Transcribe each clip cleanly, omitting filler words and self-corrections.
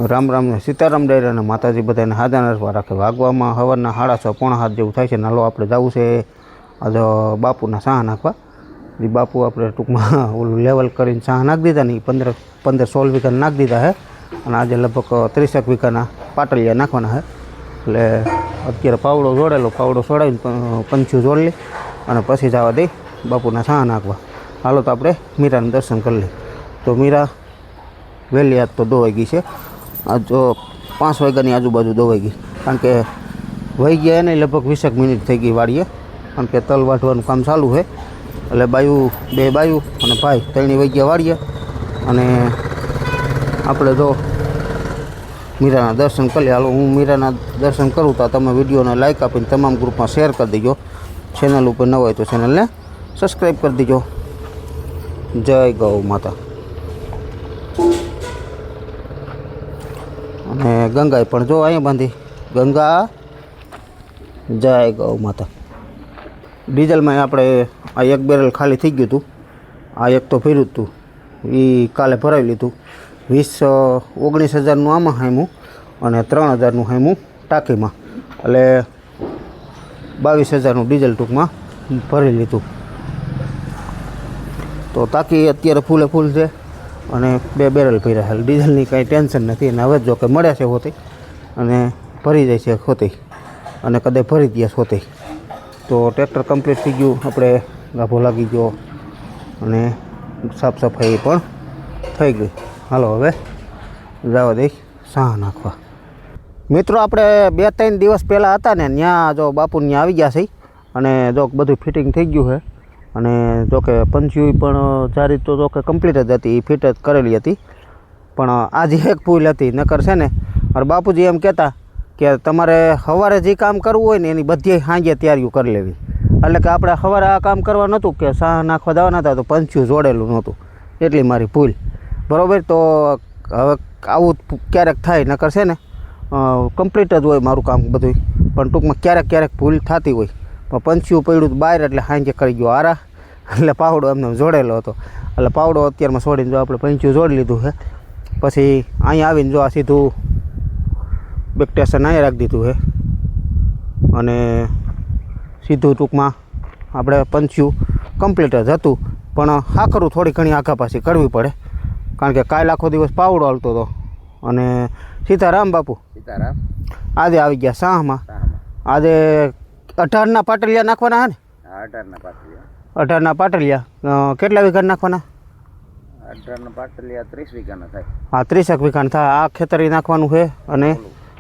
રામ રામ ને સીતારામ ડાયરા અને માતાજી બધાને હાજર નરવા રાખે. વાગવામાં સવારના 6:30 પોણા 7 જેવું થાય છે. નાલો આપણે જવું છે આજે બાપુના સાહ નાખવા. એ બાપુ આપણે ટૂંકમાં ઓલું લેવલ કરીને સાહ નાખી દીધા ને 15-16 વીઘા નાખી દીધા છે. અને આજે લગભગ 30 વીઘાના પાટલિયા નાખવાના છે. એટલે અત્યારે પાવડો જોડેલો, પાવડો છોડાવીને પંચું જોડી અને પછી જવા દઈ બાપુના સાહ નાખવા. હાલો તો આપણે મીરાનું દર્શન કરી લઈએ. તો મીરા વહેલી આજ તો દોવાઈ ગઈ છે. આજ જો 5 વાગ્યાની આજુબાજુ દોવાઈ ગઈ, કારણ કે વહી ગયા એને લગભગ 20 મિનિટ થઈ ગઈ વાડીએ, કારણ કે તલ વાઢવાનું કામ ચાલુ છે. એટલે બાયું, 2 બાયું અને ભાઈ 3 વહી ગયા વાડીએ. અને આપણે જો મીરાના દર્શન કરી લઈએ. હાલો હું મીરાના દર્શન કરું તો તમે વિડીયોને લાઇક આપીને તમામ ગ્રુપમાં શેર કરી દેજો. ચેનલ ઉપર ન હોય તો ચેનલને સબસ્ક્રાઈબ કરી દેજો. જય ગૌ માતા. અને ગંગાએ પણ જો અહીંયા બાંધી. ગંગા જય ગૌ માતા. ડીઝલમાં આપણે આ એક બેરલ ખાલી થઈ ગયું હતું. આ એક તો ભર્યું હતું, એ કાલે ભરાવી લીધું. 19,000નું આમાં હામ્યું અને 3,000નું હામ્યું ટાંકીમાં. એટલે 22,000નું ડીઝલ ટૂંકમાં ભરી લીધું. તો ટાંકી અત્યારે ફૂલે ફૂલ છે અને 2 બેરલ ભર્યા છે. ડીઝલની કાંઈ ટેન્શન નથી. અને હવે જો કે મળે છે હોતી અને ભરી જાય છે હોતી, અને કદાચ ભરી દે હોતી. તો ટ્રેક્ટર કમ્પ્લીટ થઈ ગયું, આપણે ગાભો લાગી ગયો અને સાફ સફાઈ પણ થઈ ગઈ. હાલો હવે જવા દઈ સાહ નાખવા. મિત્રો આપણે 2-3 દિવસ પહેલાં હતા ને ત્યાં જો બાપુ ત્યાં આવી ગયા છે. અને જો બધું ફિટિંગ થઈ ગયું છે. અને જોકે પંચ્યું પણ જારી તો જોકે કમ્પ્લીટ જ હતી, એ ફિટ જ કરેલી હતી. પણ આજે એક ભૂલ હતી. નકર છે ને મારા બાપુજી એમ કહેતા કે તમારે સવારે જે કામ કરવું હોય ને એની બધી સાંજે તૈયારીઓ કરી લેવી. એટલે કે આપણે સવારે આ કામ કરવા નહોતું કે સાહ નાખવા જવાના હતા, તો પંચ્યું જોડેલું નહોતું, એટલી મારી ભૂલ. બરાબર. તો હવે આવું ક્યારેક થાય. નકર છે ને કમ્પ્લીટ જ હોય મારું કામ બધું, પણ ટૂંકમાં ક્યારેક ક્યારેક ભૂલ થતી હોય. પણ પંચ્યું પડ્યું બહાર એટલે સાંજે કરી ગયો આરા. એટલે પાવડો એમને જોડેલો હતો. એટલે પાવડો અત્યારમાં છોડીને જો આપણે પંચ્યું જોડી લીધું છે. પછી અહીંયા આવીને જો આ સીધું બેક સ્ટેશન અહીંયા રાખી દીધું છે. અને સીધું ટૂંકમાં આપણે પંચ્યું કમ્પ્લીટ જ હતું. પણ હાકરું થોડી ઘણી આઘા પાછી કરવી પડે, કારણ કે કાલ આખો દિવસ પાવડો હાલતો હતો. અને સીતારામ બાપુ. સીતારામ. આજે આવી ગયા સાહમાં. આજે 18ના પાટલિયા નાખવાના છે ને? 18ના પાટલિયા. 18ના પાટલિયા કેટલા વીઘા નાખવાના? 18ના પાટલિયા 30 વીઘાના થાય. હા, 30 વીઘાના થાય. આ ખેતરી નાખવાનું છે. અને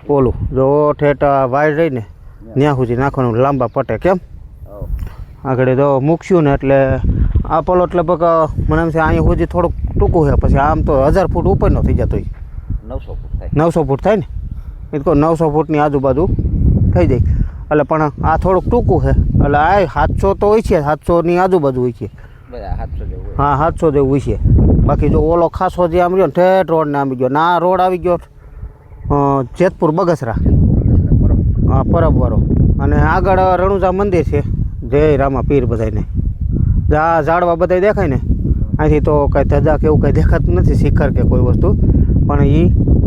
ઓલું જો ઠેઠ વાડ રહીને ત્યાં સુધી નાખવાનું, લાંબા પટે. કેમ આગળ જો મૂકશું ને એટલે આ પલોટ લગભગ મને એમ છે અહીંયા સુધી થોડુંક ટૂંકું છે. પછી આમ તો 1000 ફૂટ ઉપરનો થઈ જતો હોય. 900 ફૂટ થાય. 900 ફૂટ થાય ને? એ તો 900 ફૂટની આજુબાજુ થઈ જાય. એટલે પણ આ થોડુંક ટૂંકું છે. એટલે આ 700 તો હોય છે, 700ની આજુબાજુ હોય છે. બધા 700 જેવું હોય. હા, 700 જેવું હોય છે. બાકી જો ઓલો ખાસો જે આમ રહ્યો ને ઠેઠ રોડને આવી ગયો, ના રોડ આવી ગયો જેતપુર બગસરા, હા, પરબવાળો. અને આગળ રણુજા મંદિર છે. જય રામા પીર બધાને. આ ઝાડવા બધા દેખાય ને, અહીંથી તો કાંઈ ધજા કે એવું કાંઈ દેખાતું નથી, શિખર કે કોઈ વસ્તુ. પણ એ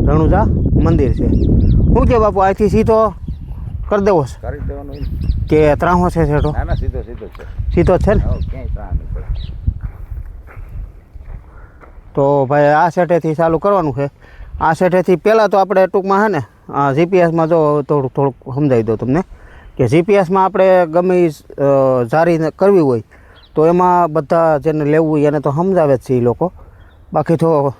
રણુજા મંદિર છે. શું કે બાપુ અહીંથી સીધો કરી દેવો છે? કરી દેવાનું કે ત્રાહો છે છેટો? ના ના, સીધો સીધો છે. સીધો જ છે ને? ક્યાંય ત્રાહ નહીં પડે. તો ભાઈ આ સેટેથી ચાલુ કરવાનું છે. આ સેટેથી પહેલાં તો આપણે ટૂંકમાં છે ને જીપીએસમાં જો થોડુંક સમજાવી દો તમને કે જીપીએસમાં આપણે ગમે જારી કરવી હોય તો એમાં બધા જેને લેવું હોય એને તો સમજાવે જ છે એ લોકો. બાકી તો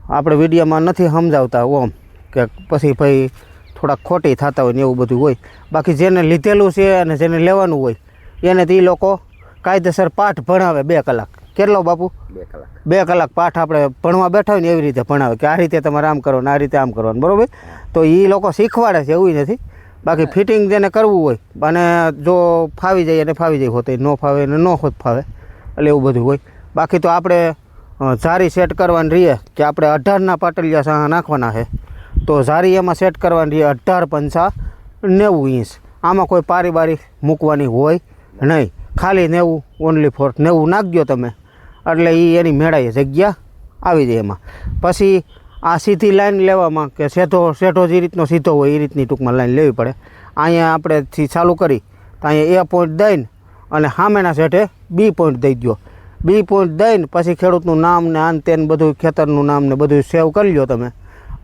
આપણે વિડીયોમાં નથી સમજાવતા ઓમ, કે પછી ભાઈ થોડાક ખોટી થતા હોય ને એવું બધું હોય. બાકી જેને લીધેલું છે અને જેને લેવાનું હોય એને તો એ લોકો કાયદેસર પાઠ ભણાવે 2 કલાક. કેટલો બાપુ? 2 કલાક. 2 કલાક પાઠ આપણે ભણવા બેઠા હોય ને એવી રીતે ભણાવે કે આ રીતે તમારે આમ કરવાનું, આ રીતે આમ કરવાનું. બરાબર. તો એ લોકો શીખવાડે છે, એવું નથી. બાકી ફિટિંગ જેને કરવું હોય અને જો ફાવી જાય એને ફાવી જાય હોતે, ન ફાવે એને ન ફાવે, એટલે એવું બધું હોય. બાકી તો આપણે જારી સેટ કરવાની રહીએ કે આપણે 18ના પાટલિયા સાહ નાખવાના છે. તો જારી એમાં સેટ કરવાની રહીએ 18 × 90 ઇંચ. આમાં કોઈ પારી બારી મૂકવાની હોય નહીં, ખાલી 90, ઓનલી ફોર 90 નાખજો તમે, એટલે એ એની મેળાએ જગ્યા આવી જાય એમાં. પછી આ સીધી લાઈન લેવામાં કે શેઠો જે રીતનો સીધો હોય એ રીતની ટૂંકમાં લાઈન લેવી પડે. અહીંયા આપણેથી ચાલુ કરી તો અહીંયા A પોઈન્ટ દઈને અને સામેના શેઠે B પોઈન્ટ દઈ દો. B પોઈન્ટ દઈને પછી ખેડૂતનું નામ ને આન તેન બધું ખેતરનું નામ ને બધું સેવ કરી લો તમે,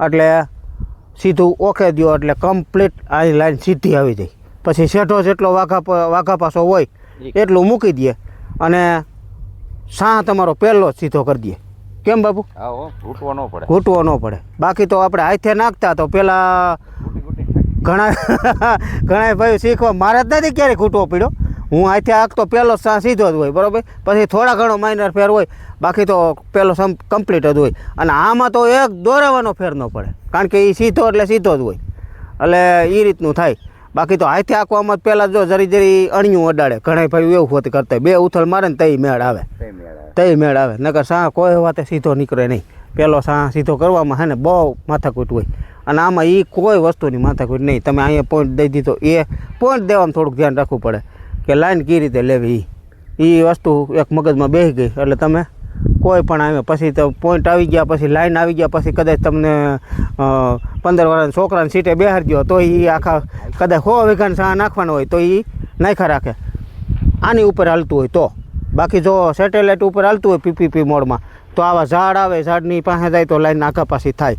એટલે સીધું ઓકે દો એટલે કમ્પ્લીટ આ લાઈન સીધી આવી જાય. પછી શેઠો જેટલો વાઘા પાસો હોય એટલું મૂકી દે અને સાહ તમારો પહેલો જ સીધો કરી દે. કેમ બાપુ? હા હો, ઘૂંટવો ન પડે. ઘૂંટવો ન પડે. બાકી તો આપણે હાથે નાખતા તો પેલા ઘણા ભાઈ શીખવા મારે જ નથી ક્યારેય ઘૂંટવો પડ્યો. હું હાથે આખતો પહેલો સાહ સીધો જ હોય, બરાબર. પછી થોડા ઘણો માઇનર ફેર હોય, બાકી તો પહેલો કમ્પ્લીટ જ હોય. અને આમાં તો એક દોરાવાનો ફેર ન પડે, કારણ કે એ સીધો એટલે સીધો જ હોય, એટલે એ રીતનું થાય. બાકી તો હાથે આંકવામાં પહેલાં જો જરી અણિયું અડાડે. ઘણા ભાઈ એવું હોતી કરતા, બે ઉથલ મારે ને તઈ મેળ આવે, તઈ મેળ આવે. નકર સાહ કોઈ વાતે સીધો નીકળે નહીં. પહેલો સાહ સીધો કરવામાં હે ને બહુ માથાકૂટ હોય. અને આમાં એ કોઈ વસ્તુની માથાકૂટ નહીં. તમે અહીંયા પોઈન્ટ દઈ દીધો, એ પોઈન્ટ દેવામાં થોડુંક ધ્યાન રાખવું પડે કે લાઈન કઈ રીતે લેવી. એ વસ્તુ એક મગજમાં બેસી ગઈ એટલે તમે કોઈ પણ આવે પછી તો પોઈન્ટ આવી ગયા, પછી લાઈન આવી ગયા, પછી કદાચ તમને 15 વર્ષના છોકરાને સીટે બેહારી દો તો એ આખા કદાચ 100 વીઘાને સાહ નાખવાનો હોય તો એ નાખ્યા રાખે આની ઉપર હાલતું હોય તો. બાકી જો સેટેલાઇટ ઉપર હાલતું હોય PPP મોડમાં તો આવા ઝાડ આવે, ઝાડની પાસે જાય તો લાઈન આખા પાછી થાય.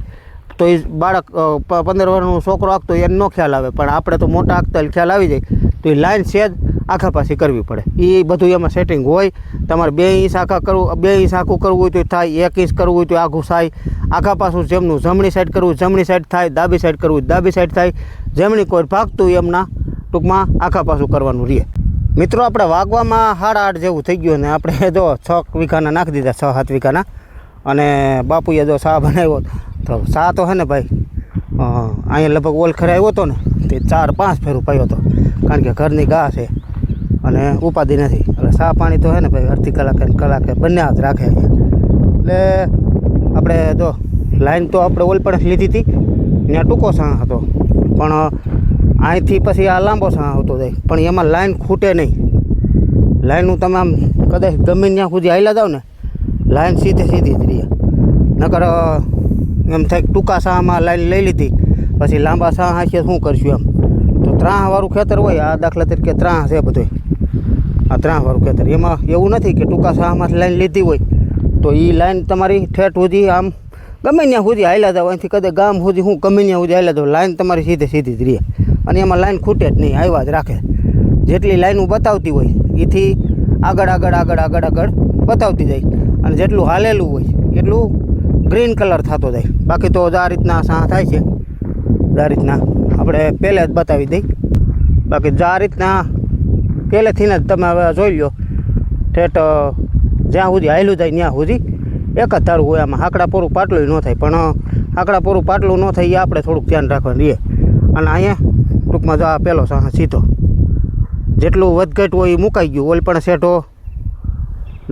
તો એ બાળક 15 વર્ષનો છોકરો આંકતો એને ન ખ્યાલ આવે, પણ આપણે તો મોટા આંકતા ખ્યાલ આવી જાય. તો એ લાઈન સેજ આખા પાછી કરવી પડે. એ બધું એમાં સેટિંગ હોય. તમારે 2 ઇંચ આખા કરવું, 2 ઇંચ આખું કરવું હોય તો થાય, 1 ઇંચ કરવું હોય તો આખું થાય. આખા પાછું જેમનું જમણી સાઈડ કરવું જમણી સાઈડ થાય, ડાબી સાઈડ કરવું ડાબી સાઈડ થાય. જેમની કોઈ ભાગતું એમના ટૂંકમાં આખા પાછું કરવાનું રહે. મિત્રો આપણે વાગવામાં 8:30 જેવું થઈ ગયું ને આપણે જો 6 વીઘાના નાખી દીધા, 6-7 વીઘાના. અને બાપુએ જો સા બનાવ્યો તો સા તો હે ને ભાઈ અહીંયા લગભગ ઓલખરે આવ્યો હતો ને તે 4-5 ફેરું પાયો હતો, કારણ કે ઘરની ઘા છે અને ઉપાધિ નથી. એટલે સા પાણી તો હે ને ભાઈ અડધી કલાકે બંને હાથ રાખે અહીંયા. એટલે આપણે જો લાઈન તો આપણે ઓલ પણ લીધી હતી, ત્યાં ટૂંકો સાહ હતો, પણ અહીંથી પછી આ લાંબો સાહ આવતો જાય. પણ એમાં લાઈન ખૂટે નહીં. લાઈનનું તમે આમ કદાચ ગમે ત્યાં સુધી હાલ્યા જાવ ને લાઈન સીધી જ રહે. નકર એમ થાય ટૂંકા સાહમાં લાઈન લઈ લીધી પછી લાંબા સાહ હાંસીએ શું કરશું એમ. તો 3વાળું ખેતર હોય, આ દાખલા તરીકે 3 છે બધું, આ 3વાળું ખેતર. એમાં એવું નથી કે ટૂંકા સાહમાં લાઈન લીધી હોય તો એ લાઈન તમારી ઠેઠ સુધી આમ ગમે ત્યાં સુધી હાલ્યા જાવ, અહીંથી કદાચ ગામ સુધી હું ગમે ત્યાં સુધી હાલ્યા જાવ, લાઈન તમારી સીધી જ રહે. અને એમાં લાઈન ખૂટે જ નહીં, આવ્યા જ રાખે. જેટલી લાઈનું બતાવતી હોય એથી આગળ બતાવતી જાય. અને જેટલું હાલેલું હોય એટલું ગ્રીન કલર થતો જાય. બાકી તો આ રીતના સાહ થાય છે, આ રીતના આપણે પહેલે જ બતાવી દઈ. બાકી આ રીતના પહેલેથી જ તમે હવે જોઈ લો ઠેઠ જ્યાં સુધી હાલ્યું જાય ત્યાં સુધી એક જ ધારું હોય. આમાં આંકડા પૂરું પાટલું ન થાય, પણ આંકડા પૂરું પાટલું ન થાય એ આપણે થોડુંક ધ્યાન રાખવાનું રહીએ. અને અહીંયા ટૂંકમાં જો આ પહેલો સાહ સીધો જેટલું વધઘટ હોય એ મુકાઈ ગયું. ઓલી પણ શેઠો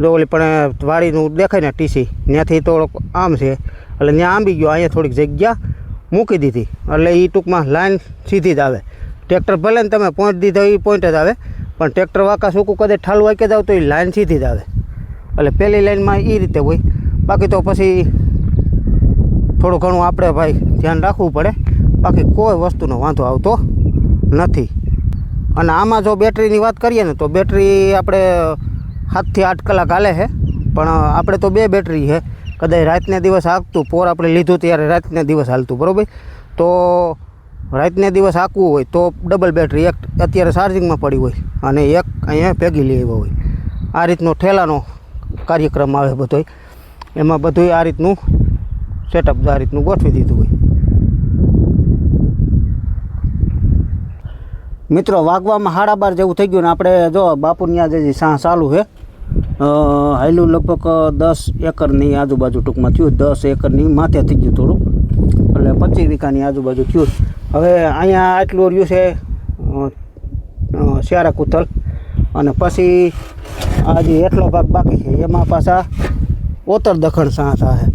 જો ઓલી પણ વાડીનું દેખાય ને ટીસી ત્યાંથી થોડોક આમ છે એટલે ત્યાં આંબી ગયો. અહીંયા થોડીક જગ્યા મૂકી દીધી એટલે એ ટૂંકમાં લાઈન સીધી જ આવે. ટ્રેક્ટર ભલે ને તમે પોઈન્ટ દીધો એ પોઈન્ટ જ આવે, પણ ટ્રેક્ટર વાંકા સૂકું કદાચ ઠાલું વાંકે જાવ તો એ લાઈન સીધી જ આવે. એટલે પહેલી લાઈનમાં એ રીતે હોય. બાકી તો પછી થોડું ઘણું આપણે ભાઈ ધ્યાન રાખવું પડે. બાકી કોઈ વસ્તુનો વાંધો આવતો નથી. અને આમાં જો બેટરીની વાત કરીએ ને તો બેટરી આપણે 7 થી 8 કલાક હાલે છે, પણ આપણે તો 2 બેટરી છે. કદાચ રાતને દિવસ હાંકતું, પોર આપણે લીધું ત્યારે રાતને દિવસ હાલતું, બરાબર. તો રાતને દિવસ હાંકવું હોય તો ડબલ બેટરી, એક અત્યારે ચાર્જિંગમાં પડી હોય અને એક અહીંયા ભેગી લઈ આવ્યો હોય. આ રીતનો ઠેલાનો કાર્યક્રમ આવે બધો, એમાં બધું આ રીતનું સેટઅપ આ રીતનું ગોઠવી દીધું હોય. મિત્રો વાગવામાં 12:30 જેવું થઈ ગયું ને આપણે જો બાપુની આ જે સાહ ચાલુ છે હાયલું લગભગ 10 એકરની આજુબાજુ ટૂંકમાં થયું, 10 એકરની માથે થઈ ગયું થોડું, એટલે 25 વીઘાની આજુબાજુ થયું. હવે અહીંયા આટલું રહ્યું છે શિયારા કુથલ, અને પછી આ જે એટલો ભાગ બાકી છે એમાં પાછા ઓતર દખણ સાહ થાય,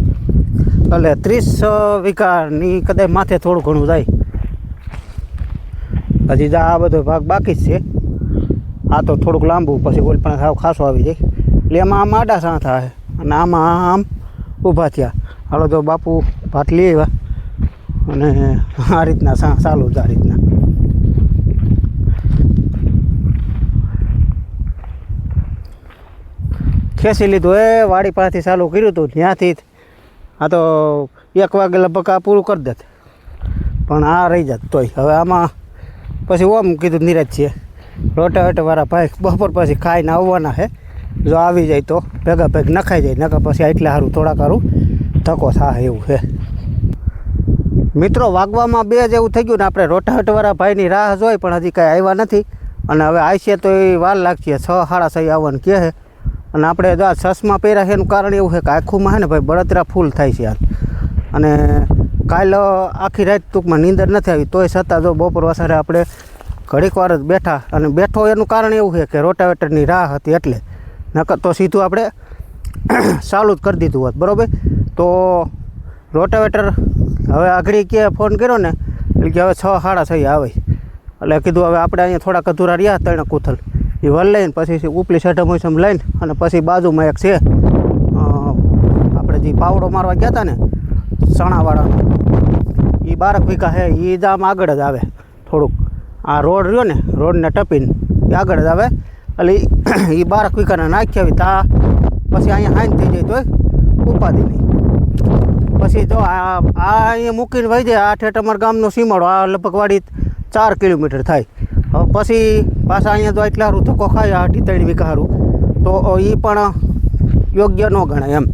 એટલે 30 વીઘાની કદાચ માથે થોડું ઘણું જાય. હજી આ બધો ભાગ બાકી જ છે. આ તો થોડુંક લાંબુ, પછી ઓલ પણ સાવ ખાસો આવી જાય. એટલે એમાં આમ આડા સાહ થાય અને આમાં આમ ઊભા થયા. હાલો તો બાપુ ભાત લઈ આવ્યા અને આ રીતના ચાલુ છે આ રીતના. ખેંચી લીધું વાડી પાસેથી ચાલુ કર્યું હતું ત્યાંથી આ તો 1 વાગે લગભગ આ પૂરું કરી દેત પણ આ રહી જાત તોય. હવે આમાં પછી ઓમ કીધું નીરજ છે રોટાવેટરવાળા ભાઈ બપોર પછી ખાઈને આવવાના છે, જો આવી જાય તો ભેગા ભેગ નખાઈ જાય, નકા પછી એટલા સારું થોડાક સારું ધક્કો થાય એવું છે. મિત્રો વાગવામાં 2 જેવું થઈ ગયું ને આપણે રોટાવેટરવાળા ભાઈની રાહ જોઈ પણ હજી કાંઈ આવ્યા નથી અને હવે આવશે તો એ વાર લાગશે, 6 સાડા 6 આવવાનું કહે છે. અને આપણે જો આ ચશ્મા પહેર્યા છે એનું કારણ એવું છે કે આખુંમાં છે ને ભાઈ બળતરા ફૂલ થાય છે અને કાલ આખી રાત ટૂંકમાં નીંદર નથી આવી તોય છતાં જો બપોર વસારે આપણે ઘડીક વાર જ બેઠા અને બેઠો એનું કારણ એવું છે કે રોટાવેટરની રાહ હતી એટલે, નકર તો સીધું આપણે ચાલુ જ કરી દીધું હોત બરાબર. તો રોટાવેટર હવે આગળ કે ફોન કર્યો ને એટલે કે હવે 6 સાડા 6 આવે એટલે કીધું હવે આપણે અહીંયા થોડાક અધૂરા રહ્યા 3 કૂથલ એ વલ લઈને પછી ઉપલી સઢમોસમ લઈને અને પછી બાજુમાં એક છે આપણે જે પાવડો મારવા ગયા હતા ને ચણાવાળાનો એ 12 વીઘા છે એ જ આમ આગળ જ આવે થોડુંક આ રોડ રહ્યો ને રોડને ટપીને એ આગળ જ આવે એટલે એ 12 વીઘાના નાખી આવી તા પછી અહીંયા હાઈન થઈ જાય તોય ઉપાધિ નહીં. પછી જો આ અહીંયા મૂકીને વહી જાય આ ઠેઠ અમારા ગામનો સીમાડો આ લગભગ વાડી 4 કિલોમીટર થાય. હવે પછી પાછા અહીંયા તો એટલા સારું ધક્કો ખાય 3 વીઘા સારું તો એ પણ યોગ્ય ન ગણાય એમ.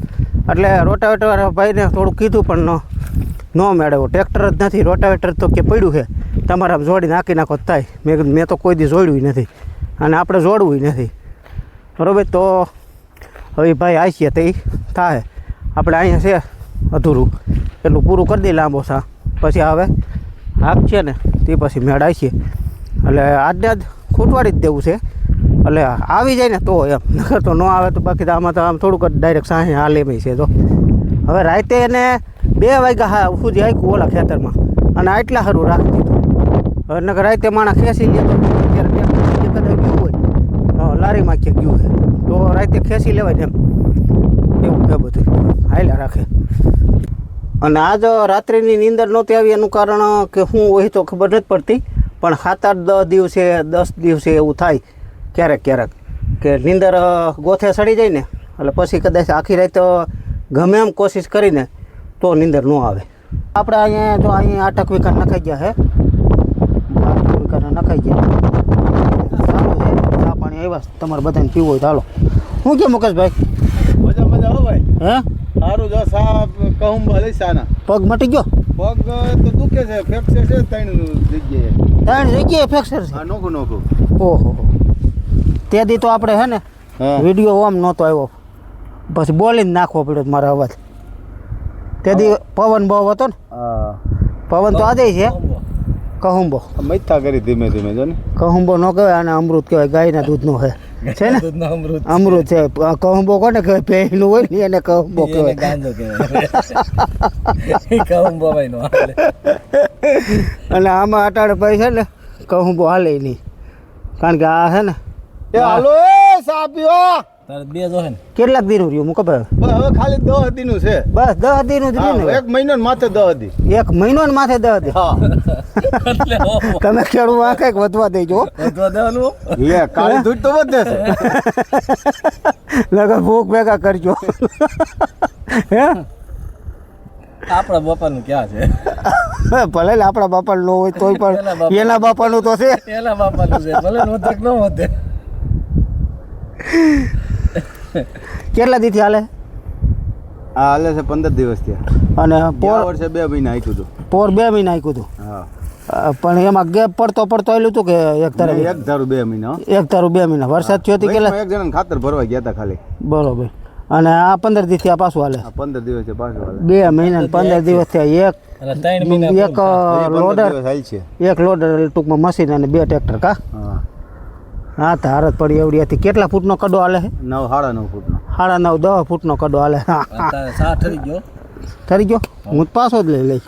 એટલે રોટાવેટર ભાઈને થોડું કીધું પણ ન મેળવ્યો, ટ્રેક્ટર જ નથી રોટાવેટર તો કે પડ્યું છે તમારે આમ જોડી નાખી નાખો થાય. મેં કીધું મેં તો કોઈ દી જોડ્યું નથી અને આપણે જોડવું નથી બરાબર. તો હવે ભાઈ આવીએ તો એ થાય આપણે અહીંયા છે અધૂરું એટલું પૂરું કરી દઈએ લાંબો સા પછી હવે હાક છે ને તે પછી મેળ આવીએ એટલે આજને જ ખૂટવાડી જ દેવું છે એટલે આવી જાય ને તો એમ, નકર તો ન આવે તો બાકી તો આમાં તો આમ થોડુંક ડાયરેક્ટ સાંજે હાલ એમ છે. તો હવે રાતે એને 2 વાગ્યા સુધી હાંક્યું ઓલા ખેતરમાં અને આટલા સારું રાખી દીધું. હવે નકર રાતે માણસ ખેંચી લે તો અત્યારે કદાચ ગયું હોય લારીમાં ક્યાંક ગયું હોય તો રાતે ખેંચી લેવાય એમ એવું છે બધું હાલ્યા રાખે. અને આજ રાત્રિની નીંદર નહોતી આવી એનું કારણ કે શું હોય તો ખબર નથી પડતી પણ 7-8 દિવસે 10 દિવસે એવું થાય ક્યારેક ક્યારેક કે નીંદર ગોથે સડી જાય ને એટલે પછી કદાચ આખી રાત ગમે એમ કોશિશ કરીને તો નીંદર ન આવે. આપણે અહીંયા જો અહીંયા 8 વીઘા નખાઈ ગયા છે, 8 વીઘા નખાઈ ગયા સારું છે. ચા પાણી આવ્યા તમારે બધાને પીવું હોય તો હાલો. શું કે મુકેશભાઈ? મજા હો ભાઈ. હે સારું જો સા કહું ભલે સાના પગ મટી ગયો? પગ તો દુખે છે, ફ્રેક્ચર છે 3 જગ્યાએ ફ્રેક્ચર છે. હા નોખું ઓહો તે દી તો આપણે હે ને વિડીયો ઓમ નહોતો આવ્યો પછી બોલીને નાખવો પડ્યો મારો અવાજ. તે દી પવન બહુ હતો ને, પવન તો આજે છે કહુંબો મૈથા કરી ધીમે ધીમે જો ને. કહુંબો ન કહેવાય આને અમૃત કહેવાય, ગાયના દૂધનો છે ને અમૃત છે. કહુંબો કોને કહેવાય? ભેંસનું હોય ને એને કહુંબો કહેવાય. અને આમાં અટાડે ભાઈ છે ને કહુંબો હાલે નહીં કારણ કે આ છે ને હાલો સા પીઓ તારે 2 જો હે ને કેટલાક દીનું રહ્યું મુકે ભાઈ? હવે ખાલી 10 દીનું છે બસ. 10 દીનું જ રહ્યું ને? 1 મહિનો ને માથે 10 દી. 1 મહિનો ને માથે 10 દી? હા તમે ખેડૂત આ કંઈક વધવા દેજો. વધવા દેવાનું લે કાળી દૂધ તો વધે છે. લગર ભૂખ ભેગા કરજો. હે આપણા બાપાનું ક્યાં છે? ભલે આપણા બાપા નો હોય તોય પણ એના બાપાનું તો છે. એના બાપાનું છે ભલે નોતક ન વધે. કેટલા દીથી હાલે? આ હાલે છે 15 દિવસ થયા અને પોર વર્ષે 2 મહિના આખ્યું હતું. પોર 2 મહિના આખ્યું હતું. હા પણ એમાં ગેપ પડતો આવેલું હતું કે એક ધારું? એક ધારું 2 મહિના. એક ધારું 2 મહિના. વરસાદ થયો હતી કેટલા? એક જણાને ખાતર ભરવા ગયા હતા ખાલી. બરોબર. અને આ 15 દિવસથી આ પાછું હાલે? 15 દિવસે પાછું હાલે. 2 મહિના ને 15 દિવસ થયા. એક લોડર છે, એક લોડર ટૂંકમાં મશીન અને 2 ટ્રેક્ટર કા? હા હા તો હારત પડી એવડી હતી. કેટલા ફૂટનો કડો હાલે છે? 9 સાડા 9 ફૂટનો. 9.5 10 ફૂટનો કડો હાલે. સા ઠરી ગયો. ઠરી ગયો? હું જ પાછો જ લઈ લઈશ.